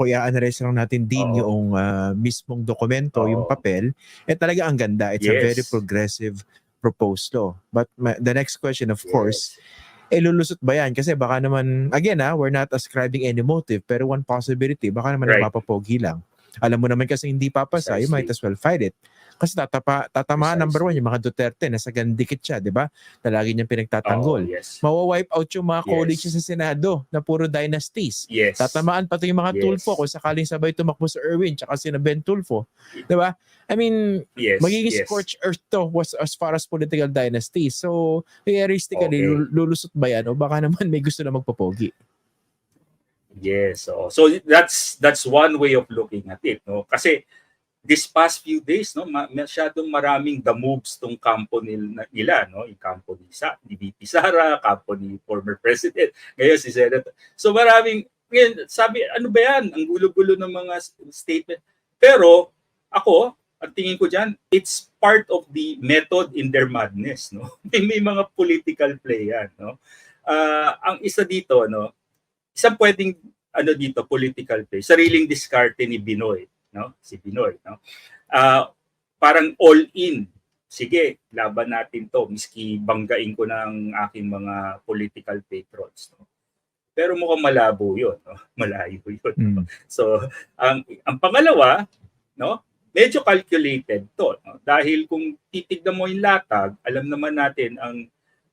kung i-analyze lang natin din Oo. yung mismong dokumento, yung Oo. papel, talaga ang ganda. It's a very Yes. progressive proposed law. But the next question, of course, Yes. lulusot ba yan? Kasi baka naman, again we're not ascribing any motive, pero one possibility, baka naman Right. nagpapapogi lang. Alam mo naman kasi hindi papasa, you might Precisely. as well fight it. Kasi tatamaan number one, yung mga Duterte, nasa gandikit siya, di ba? Na lagi niyang Oo, pinagtatanggol. yes. Mawa-wipe out yung mga college Yes. sa Senado na puro dynasties. Yes. Tatamaan pati yung mga Yes. Tulfo kung sakaling sabay tumakbo sa Erwin tsaka si Ben Tulfo. Di ba? I mean, Yes. magiging Yes. scorched earth to was as far as political dynasty. So, realistically, Okay. lulusot ba yan? O baka naman may gusto na magpapogi? Yes. So that's one way of looking at it, no? Kasi this past few days, no, masyadong maraming the moves tong kampo nila, no? Yung kampo ni VP Sara, kampo ni former president, ngayon si Senator. So maraming, ngayon, sabi, ano ba yan? Ang gulo-gulo ng mga statement. Pero ako, ang tingin ko dyan, it's part of the method in their madness, no? May mga political play yan, no? Ang isa dito, no, isang pwedeng dito political play, sariling diskarte ni Binoy, no? Si Binoy, no? Parang all in. Sige, laban natin to, miski banggain ko ng aking mga political patrons, no? Pero mukhang malabo 'yon, no? Malayo 'yon. No? So, ang pangalawa, no? Medyo calculated to, no? Dahil kung titignan mo yung latag, alam naman natin ang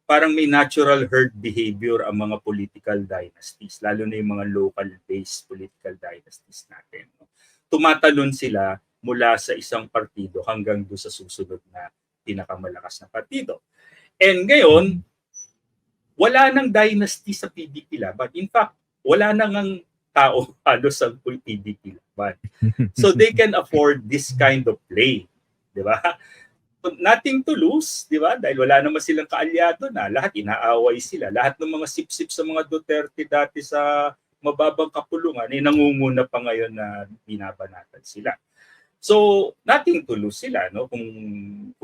parang may natural herd behavior ang mga political dynasties, lalo na yung mga local-based political dynasties natin. No? Tumatalon sila mula sa isang partido hanggang doon sa susunod na pinakamalakas na partido. And ngayon, wala nang dynasty sa PDP Laban. In fact, wala nang tao halos sa PDP Laban. So they can afford this kind of play. Di ba? Nothing to lose, di ba? Dahil wala naman silang kaalyado na. Lahat inaaway sila. Lahat ng mga sip-sip sa mga Duterte dati sa mababang kapulungan ay nangunguna pa ngayon na binabanatan sila. So, nothing to lose sila, no? Kung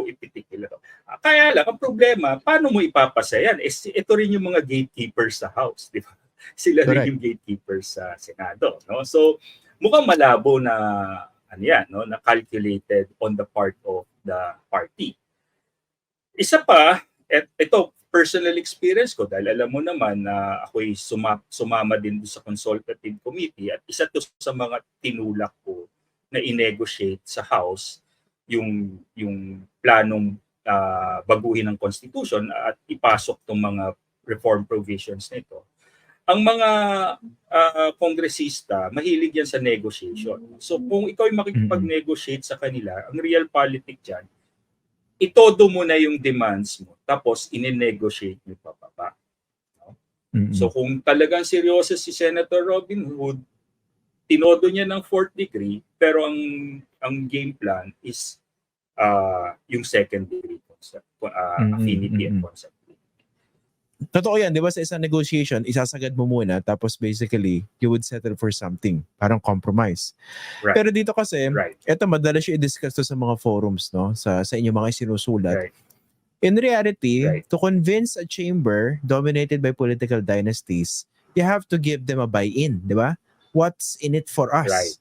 ipitik nila to. Kaya lang, ang problema, paano mo ipapasa yan? Ito rin yung mga gatekeepers sa House, di ba? Sila rin yung gatekeepers sa Senado, no? So, mukhang malabo na no, na calculated on the part of the party. Isa pa, ito personal experience ko dahil alam mo naman na ako'y sumama din sa consultative committee at isa to sa mga tinulak ko na i-negotiate sa House yung planong baguhin ng Constitution at ipasok tong mga reform provisions nito. Ang mga kongresista, mahilig yan sa negotiation. So kung ikaw ay makikipag-negotiate sa kanila, ang real politic dyan, itodo mo na yung demands mo, tapos ine-negotiate nyo pababa. No? So kung talagang seryoso si Senator Robin Hood, tinodo niya ng 4th degree, pero ang game plan is yung second degree concept, affinity and concept. Totoo yan, di ba? Sa isang negotiation, isasagad mo muna, tapos basically, you would settle for something. Parang compromise. Right. Pero dito kasi, eto madalas yung i-discuss to sa mga forums, no? Sa inyong mga sinusulat. Right. In reality, to convince a chamber dominated by political dynasties, you have to give them a buy-in, di ba? What's in it for us? Right.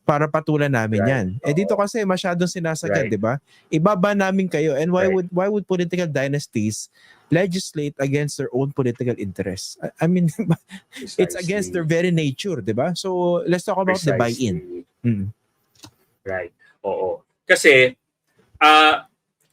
Para patulan namin yan. Dito kasi masyadong sinasagad, di ba? Ibaba namin kayo. And why would political dynasties legislate against their own political interests? I mean, it's against their very nature, di ba? So, let's talk about the buy-in. Right. Oo. Kasi,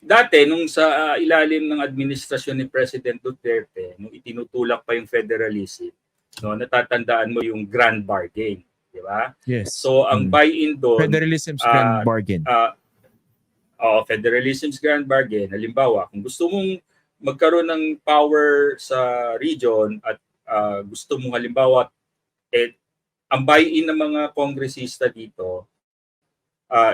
dati, nung sa ilalim ng administrasyon ni President Duterte, nung itinutulak pa yung federalism, no, natatandaan mo yung grand bargain. Di ba? Yes. So, ang buy-in doon... Federalism's grand bargain. Federalism's grand bargain. Halimbawa, kung gusto mong magkaroon ng power sa region at gusto mong halimbawa, ang buy-in ng mga kongresista dito,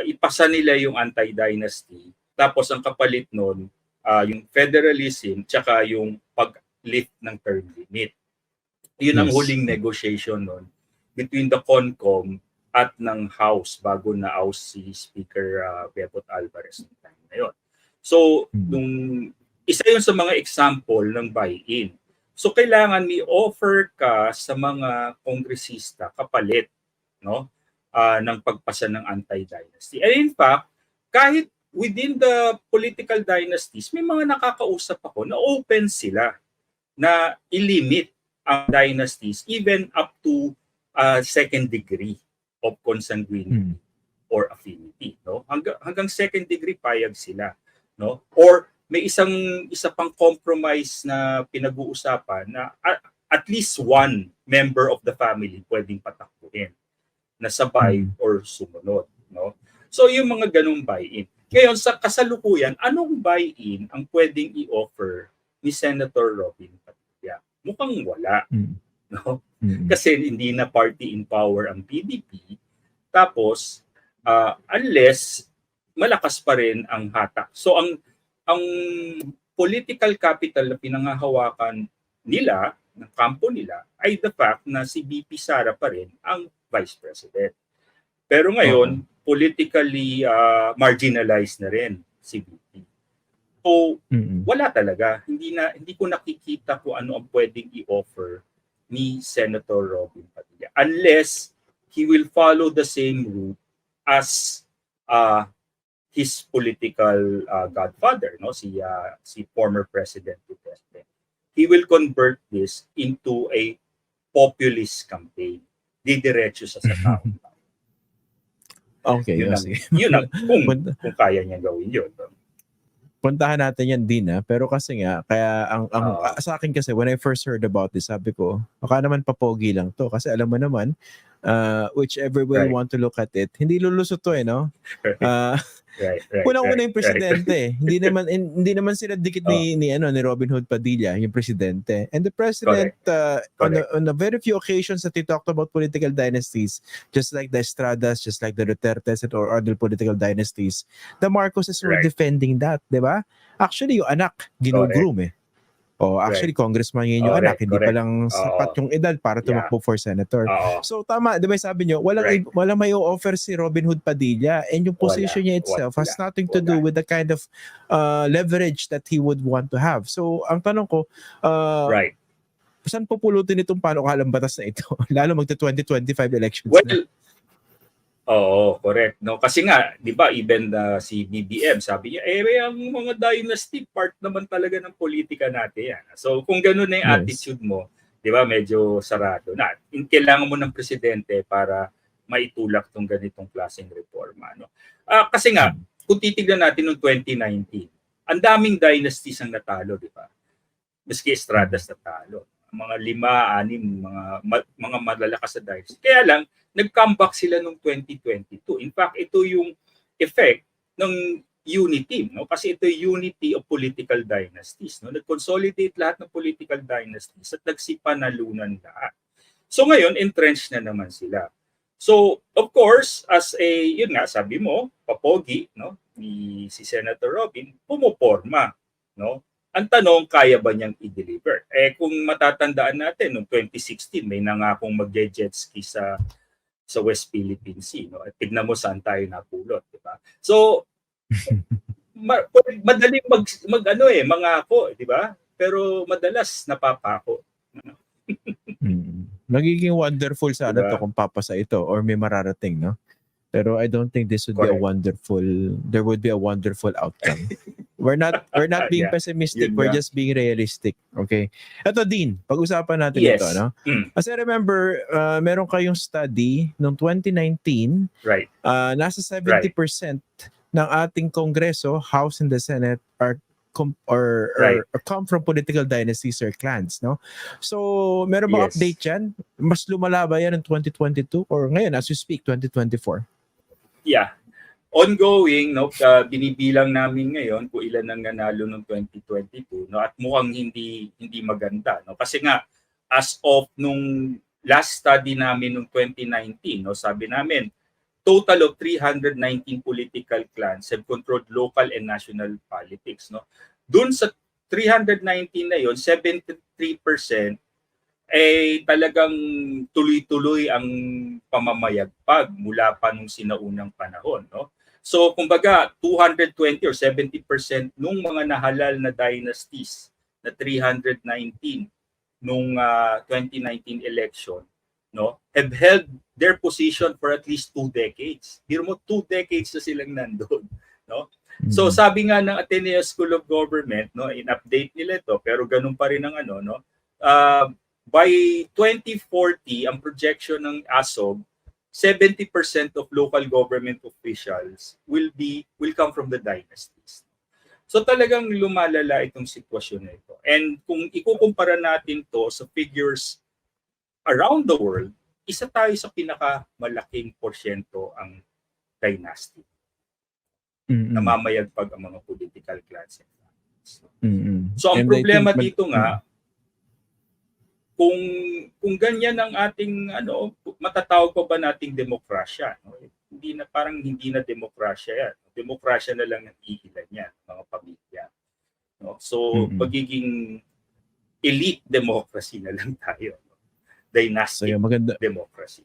ipasa nila yung anti-dynasty. Tapos, ang kapalit nun, yung federalism, tsaka yung pag-lift ng term limit. Yun ang huling negotiation nun between the CONCOM at ng House bago na-oust si Speaker Bebot Alvarez ng time na yun. So, isa yun sa mga example ng buy-in. So, kailangan may offer ka sa mga kongresista kapalit no, ng pagpasa ng anti-dynasty. And in fact, kahit within the political dynasties, may mga nakakausap ako na open sila na ilimit ang dynasties even up to second degree of consanguinity or affinity, no? Hanggang second degree payag sila, no? Or may isa pang compromise na pinag-uusapan na at least one member of the family pwedeng patakbuhin na sabay or sumunod, no? So yung mga ganung buy-in. Ngayon sa kasalukuyan, anong buy-in ang pwedeng i-offer ni Senator Robin Padilla? Mukhang wala, no? Kasi hindi na party in power ang PDP. Tapos unless malakas pa rin ang hatak. So ang political capital na pinangahawakan nila, ng kampo nila, ay the fact na si BP Sara pa rin ang Vice President. Pero ngayon, politically marginalized na rin si BP. So, wala talaga. Hindi ko nakikita kung ano ang pwedeng i-offer ni Senator Robin Padilla. Unless he will follow the same route as his political godfather, no, si former President Duterte. He will convert this into a populist campaign. Didiretso sa tao. Okay, yun ang kung kaya niya gawin yun. Puntahan natin yan din pero kasi nga kaya ang sa akin kasi when I first heard about this, sabi ko baka naman papogi lang to kasi alam mo naman whichever way you want to look at it, hindi lulusot to no. Unang-una yung presidente. Hindi naman sila dikit ni Robin Hood Padilla, yung presidente. And the president on a very few occasions that he talked about political dynasties, just like the Estradas, just like the Dutertes or other political dynasties, the Marcoses were defending that, 'di ba? Actually, yung anak ginugroom actually congressman yun yung anak, hindi pa lang sapat yung edad para tumakbo for senator. So tama, 'di ba sabi nyo, walang may offer si Robin Hood Padilla and yung position niya itself has nothing to do with the kind of leverage that he would want to have. So ang tanong ko, saan pupulutin itong panukalang batas na ito? Lalo magta-2025 elections na. Correct. No, kasi nga, 'di ba, even si BBM, sabi niya, ang mga dynasty part naman talaga ng politika natin yan. So kung ganoon na 'yung attitude mo, 'di ba, medyo sarado na. Kailangan mo ng presidente para maitulak tong ganitong klaseng reforma, no. Kasi nga, kung titignan natin noong 2019, ang daming dynasties ang natalo, 'di ba? Maski Estradas natalo. Mga 5, 6, mga malalakas na dynasty. Kaya lang, nag-comeback sila noong 2022. In fact, ito yung effect ng unity, no? Kasi ito yung unity of political dynasties, no? Nag-consolidate lahat ng political dynasties at nagsipanalunan lahat. So ngayon, entrenched na naman sila. So, of course, yun nga, sabi mo, papogi, no? Si Senator Robin, pumuporma, no? Ang tanong, kaya ba niyang i-deliver? Kung matatandaan natin, noong 2016, may nangakong mag-jet ski sa West Philippine Sea, no? At tignan mo saan tayo napulot, di ba? So, madaling mangako, di ba? Pero madalas napapako. Magiging wonderful sana to kung papasa ito or may mararating, no? Pero I don't think this would be there would be a wonderful outcome. We're not being pessimistic, we're just being realistic. Okay. Ito din, pag-usapan natin ito, no? Kasi remember, meron kayong study noong 2019, nasa 70% ng ating Kongreso, House and the Senate come from political dynasties or clans, no? So, meron bang update yan? Mas lumala ba yan in 2022 or ngayon as we speak 2024? Yeah. Ongoing, no, binibilang namin ngayon kung ilan ang nanalo noong 2022, no, at mukhang hindi maganda, no, kasi nga as of nung last study namin noong 2019, no, sabi namin total of 319 political clans have controlled local and national politics, no. Doon sa 319 na yon, 73% talagang tuloy-tuloy ang pamamayagpag mula pa nung sinaunang panahon, no? So, kumbaga, 220 or 70% nung mga nahalal na dynasties na 319 nung 2019 election no, have held their position for at least 2 decades. Biro mo, 2 decades na silang nandun, no? So sabi nga ng Ateneo School of Government, no, in-update nila ito, pero ganun pa rin ang ano, no, by 2040, ang projection ng ASOB, 70% of local government officials will come from the dynasties. So talagang lumalala itong sitwasyon na ito. And kung ikukumpara natin to sa figures around the world, isa tayo sa pinakamalaking porsyento ang dynasty. Namamayagpag ang mga political class. So ang problema dito nga, kung ganyan ang ating ano, matatawag pa ba nating demokrasya, no? Hindi na demokrasya yan. Demokrasya na lang ng iilan yan, mga pamilya, no? So magiging elite democracy na lang tayo, no? Dynastic democracy.